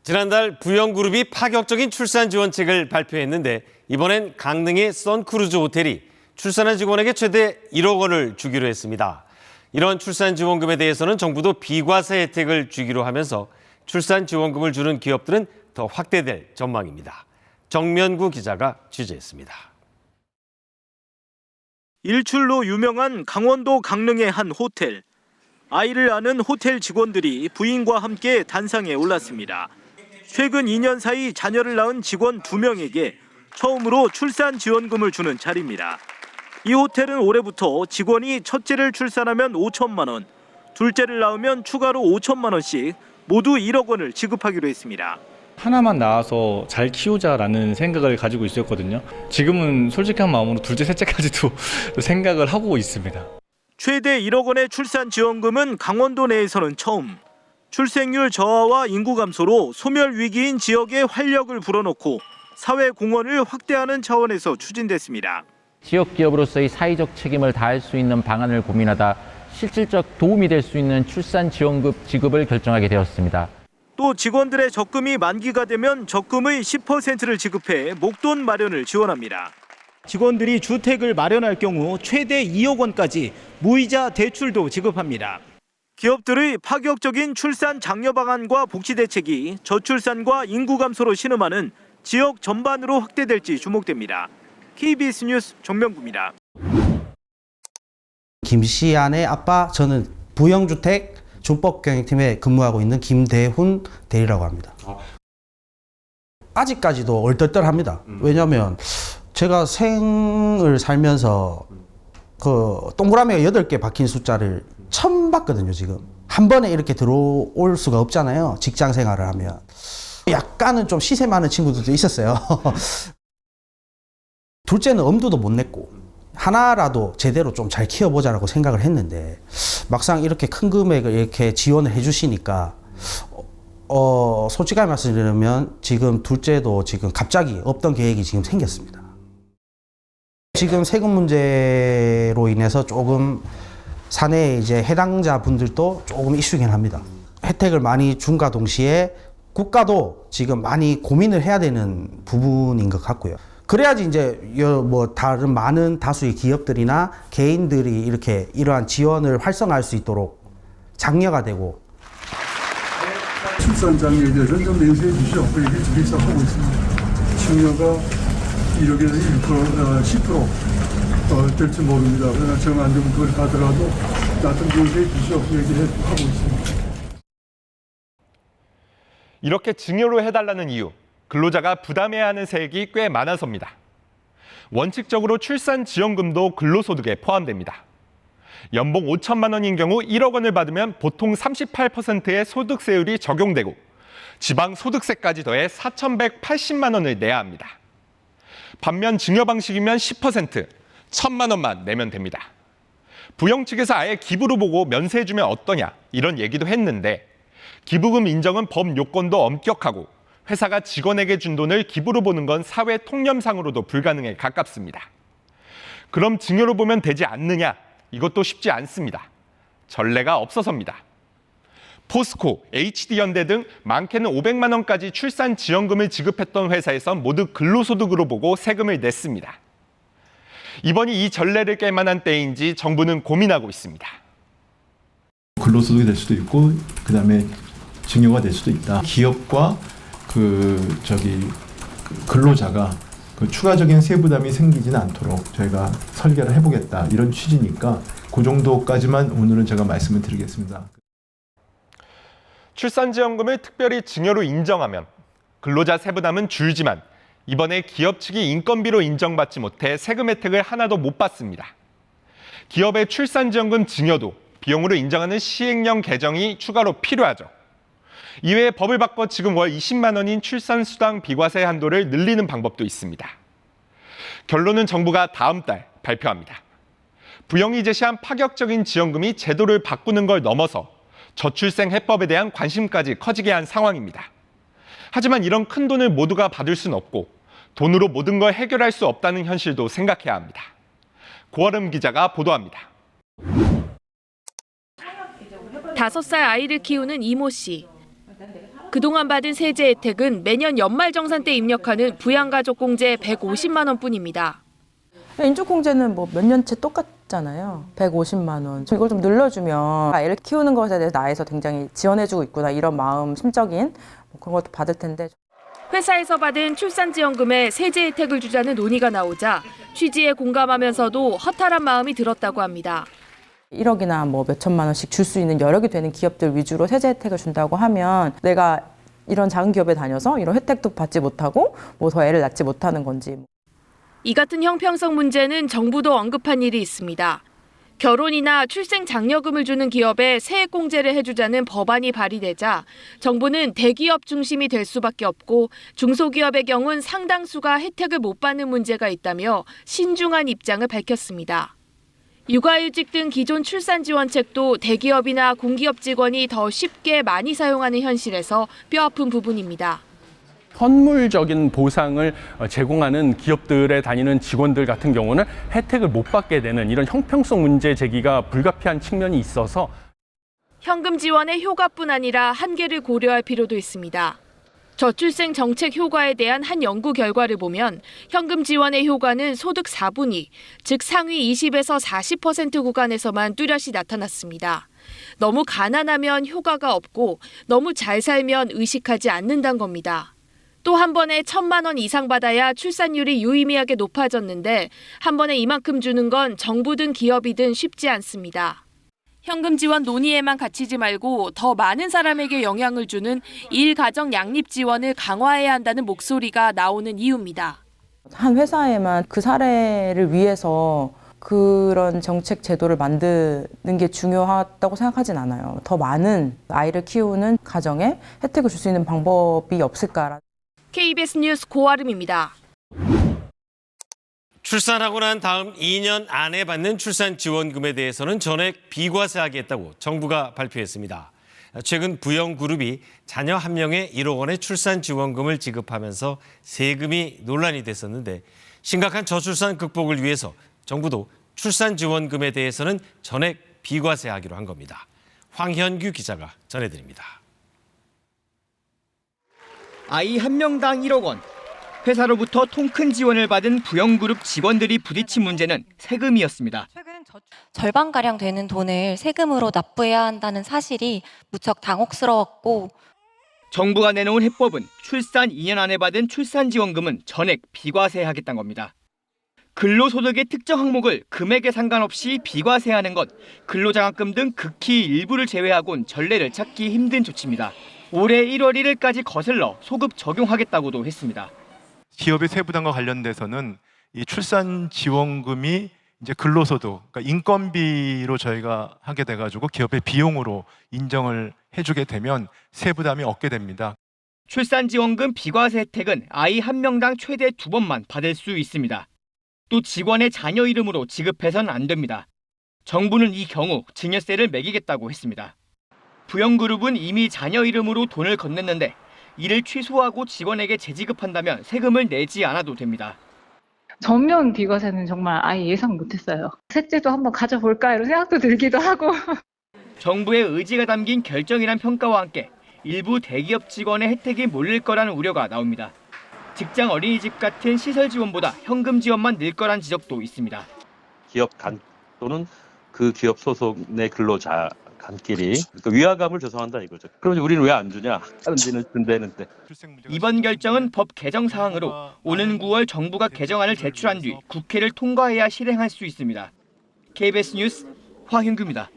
지난달 부영그룹이 파격적인 출산 지원책을 발표했는데 이번엔 강릉의 선크루즈 호텔이 출산한 직원에게 최대 1억 원을 주기로 했습니다. 이런 출산 지원금에 대해서는 정부도 비과세 혜택을 주기로 하면서 출산 지원금을 주는 기업들은 더 확대될 전망입니다. 정면구 기자가 취재했습니다. 일출로 유명한 강원도 강릉의 한 호텔. 아이를 낳은 호텔 직원들이 부인과 함께 단상에 올랐습니다. 최근 2년 사이 자녀를 낳은 직원 2명에게 처음으로 출산 지원금을 주는 자리입니다. 이 호텔은 올해부터 직원이 첫째를 출산하면 5천만 원, 둘째를 낳으면 추가로 5천만 원씩 모두 1억 원을 지급하기로 했습니다. 하나만 낳아서 잘 키우자라는 생각을 가지고 있었거든요. 지금은 솔직한 마음으로 둘째, 셋째까지도 생각을 하고 있습니다. 최대 1억 원의 출산 지원금은 강원도 내에서는 처음. 출생률 저하와 인구 감소로 소멸 위기인 지역에 활력을 불어넣고 사회 공헌을 확대하는 차원에서 추진됐습니다. 지역 기업으로서의 사회적 책임을 다할 수 있는 방안을 고민하다 실질적 도움이 될 수 있는 출산 지원금 지급을 결정하게 되었습니다. 또 직원들의 적금이 만기가 되면 적금의 10%를 지급해 목돈 마련을 지원합니다. 직원들이 주택을 마련할 경우 최대 2억 원까지 무이자 대출도 지급합니다. 기업들의 파격적인 출산 장려 방안과 복지 대책이 저출산과 인구 감소로 신음하는 지역 전반으로 확대될지 주목됩니다. KBS 뉴스 정명구입니다. 김시안의 아빠, 저는 부영주택 준법경영팀에 근무하고 있는 김대훈 대리라고 합니다. 아직까지도 얼떨떨합니다. 왜냐하면 제가 생을 살면서 그 동그라미가 8개 박힌 숫자를 처음 봤거든요. 지금 한 번에 이렇게 들어올 수가 없잖아요. 직장 생활을 하면 약간은 좀 시세 많은 친구들도 있었어요. 둘째는 엄두도 못 냈고 하나라도 제대로 좀 잘 키워보자라고 생각을 했는데 막상 이렇게 큰 금액을 이렇게 지원을 해주시니까 솔직하게 말씀드리면 지금 둘째도 지금 갑자기 없던 계획이 지금 생겼습니다. 지금 세금 문제로 인해서 조금 사내에 이제 해당자 분들도 조금 이슈긴 합니다. 혜택을 많이 준과 동시에 국가도 지금 많이 고민을 해야 되는 부분인 것 같고요. 그래야지 이제 뭐 다른 많은 다수의 기업들이나 개인들이 이렇게 이러한 지원을 활성화할 수 있도록 장려가 되고. 출산 장려에 대해서는 좀 내세해 주시오. 이렇게 준비 시작하고 있습니다. 증여가 1억에서 10% 될지 모릅니다. 그러나 정안되면 그걸 가더라도 나좀 내세해 주시오. 얘기를 하고 있습니다. 이렇게 증여로 해달라는 이유. 근로자가 부담해야 하는 세액이 꽤 많아서입니다. 원칙적으로 출산 지원금도 근로소득에 포함됩니다. 연봉 5천만 원인 경우 1억 원을 받으면 보통 38%의 소득세율이 적용되고 지방 소득세까지 더해 4,180만 원을 내야 합니다. 반면 증여 방식이면 10%, 1,000만 원만 내면 됩니다. 부영 측에서 아예 기부로 보고 면세해주면 어떠냐 이런 얘기도 했는데 기부금 인정은 법 요건도 엄격하고 회사가 직원에게 준 돈을 기부로 보는 건 사회 통념상으로도 불가능에 가깝습니다. 그럼 증여로 보면 되지 않느냐? 이것도 쉽지 않습니다. 전례가 없어서입니다. 포스코, HD현대 등 많게는 500만 원까지 출산 지원금을 지급했던 회사에선 모두 근로소득으로 보고 세금을 냈습니다. 이번이 이 전례를 깰 만한 때인지 정부는 고민하고 있습니다. 근로소득이 될 수도 있고 그다음에 증여가 될 수도 있다. 기업과 근로자가 추가적인 세부담이 생기지는 않도록 저희가 설계를 해보겠다 이런 취지니까 그 정도까지만 오늘은 제가 말씀을 드리겠습니다. 출산지원금을 특별히 증여로 인정하면 근로자 세부담은 줄지만 이번에 기업 측이 인건비로 인정받지 못해 세금 혜택을 하나도 못 받습니다. 기업의 출산지원금 증여도 비용으로 인정하는 시행령 개정이 추가로 필요하죠. 이외에 법을 바꿔 지금 월 20만 원인 출산수당 비과세 한도를 늘리는 방법도 있습니다. 결론은 정부가 다음 달 발표합니다. 부영이 제시한 파격적인 지원금이 제도를 바꾸는 걸 넘어서 저출생 해법에 대한 관심까지 커지게 한 상황입니다. 하지만 이런 큰 돈을 모두가 받을 수는 없고 돈으로 모든 걸 해결할 수 없다는 현실도 생각해야 합니다. 고아름 기자가 보도합니다. 5살 아이를 키우는 이모 씨. 그동안 받은 세제 혜택은 매년 연말정산 때 입력하는 부양가족공제 150만 원뿐입니다. 인적공제는 뭐 몇 년째 똑같잖아요. 150만 원. 이걸 좀 늘려주면 애를 키우는 것에 대해서 나에서 굉장히 지원해주고 있구나 이런 마음, 심적인 그런 것도 받을 텐데. 회사에서 받은 출산지원금에 세제 혜택을 주자는 논의가 나오자 취지에 공감하면서도 허탈한 마음이 들었다고 합니다. 1억이나 뭐 몇 천만 원씩 줄 수 있는 여력이 되는 기업들 위주로 세제 혜택을 준다고 하면 내가 이런 작은 기업에 다녀서 이런 혜택도 받지 못하고 뭐 더 애를 낳지 못하는 건지. 이 같은 형평성 문제는 정부도 언급한 일이 있습니다. 결혼이나 출생 장려금을 주는 기업에 세액공제를 해주자는 법안이 발의되자 정부는 대기업 중심이 될 수밖에 없고 중소기업의 경우는 상당수가 혜택을 못 받는 문제가 있다며 신중한 입장을 밝혔습니다. 육아휴직 등 기존 출산지원책도 대기업이나 공기업 직원이 더 쉽게 많이 사용하는 현실에서 뼈아픈 부분입니다. 선물적인 보상을 제공하는 기업들에 다니는 직원들 같은 경우는 혜택을 못 받게 되는 이런 형평성 문제 제기가 불가피한 측면이 있어서 현금 지원의 효과뿐 아니라 한계를 고려할 필요도 있습니다. 저출생 정책 효과에 대한 한 연구 결과를 보면 현금 지원의 효과는 소득 4분위, 즉 상위 20에서 40% 구간에서만 뚜렷이 나타났습니다. 너무 가난하면 효과가 없고 너무 잘 살면 의식하지 않는다는 겁니다. 또 한 번에 1,000만 원 이상 받아야 출산율이 유의미하게 높아졌는데 한 번에 이만큼 주는 건 정부든 기업이든 쉽지 않습니다. 현금 지원 논의에만 갇히지 말고 더 많은 사람에게 영향을 주는 일가정 양립 지원을 강화해야 한다는 목소리가 나오는 이유입니다. 한 회사에만 그 사례를 위해서 그런 정책 제도를 만드는 게 중요하다고 생각하진 않아요. 더 많은 아이를 키우는 가정에 혜택을 줄 수 있는 방법이 없을까. KBS 뉴스 고아름입니다. 출산하고 난 다음 2년 안에 받는 출산지원금에 대해서는 전액 비과세하겠다고 정부가 발표했습니다. 최근 부영그룹이 자녀 한 명에 1억 원의 출산지원금을 지급하면서 세금이 논란이 됐었는데 심각한 저출산 극복을 위해서 정부도 출산지원금에 대해서는 전액 비과세하기로 한 겁니다. 황현규 기자가 전해드립니다. 아이 한 명당 1억 원. 회사로부터 통큰 지원을 받은 부영그룹 직원들이 부딪힌 문제는 세금이었습니다. 절반가량 되는 돈을 세금으로 납부해야 한다는 사실이 무척 당혹스러웠고 정부가 내놓은 해법은 출산 2년 안에 받은 출산지원금은 전액 비과세하겠다는 겁니다. 근로소득의 특정 항목을 금액에 상관없이 비과세하는 것, 근로장학금 등 극히 일부를 제외하곤 전례를 찾기 힘든 조치입니다. 올해 1월 1일까지 거슬러 소급 적용하겠다고도 했습니다. 기업의 세부담과 관련돼서는 이 출산 지원금이 이제 근로소득, 그러니까 인건비로 저희가 하게 돼가지고 기업의 비용으로 인정을 해주게 되면 세부담이 없게 됩니다. 출산지원금 비과세 혜택은 아이 한 명당 최대 2번만 받을 수 있습니다. 또 직원의 자녀 이름으로 지급해서는 안 됩니다. 정부는 이 경우 증여세를 매기겠다고 했습니다. 부영그룹은 이미 자녀 이름으로 돈을 건넸는데 이를 취소하고 직원에게 재지급한다면 세금을 내지 않아도 됩니다. 전면 비과세는 정말 아예 예상 못했어요. 셋째도 한번 가져볼까 이런 생각도 들기도 하고. 정부의 의지가 담긴 결정이란 평가와 함께 일부 대기업 직원의 혜택이 몰릴 거라는 우려가 나옵니다. 직장 어린이집 같은 시설 지원보다 현금 지원만 늘 거란 지적도 있습니다. 기업 간 또는 그 기업 소속 내 근로자 간끼리 그러니까 위화감을 조성한다 이거죠. 그럼 우리는 왜 안 주냐? 다른 데는 준대는데. 이번 결정은 법 개정 사항으로 오는 9월 정부가 개정안을 제출한 뒤 국회를 통과해야 실행할 수 있습니다. KBS 뉴스 황현규입니다.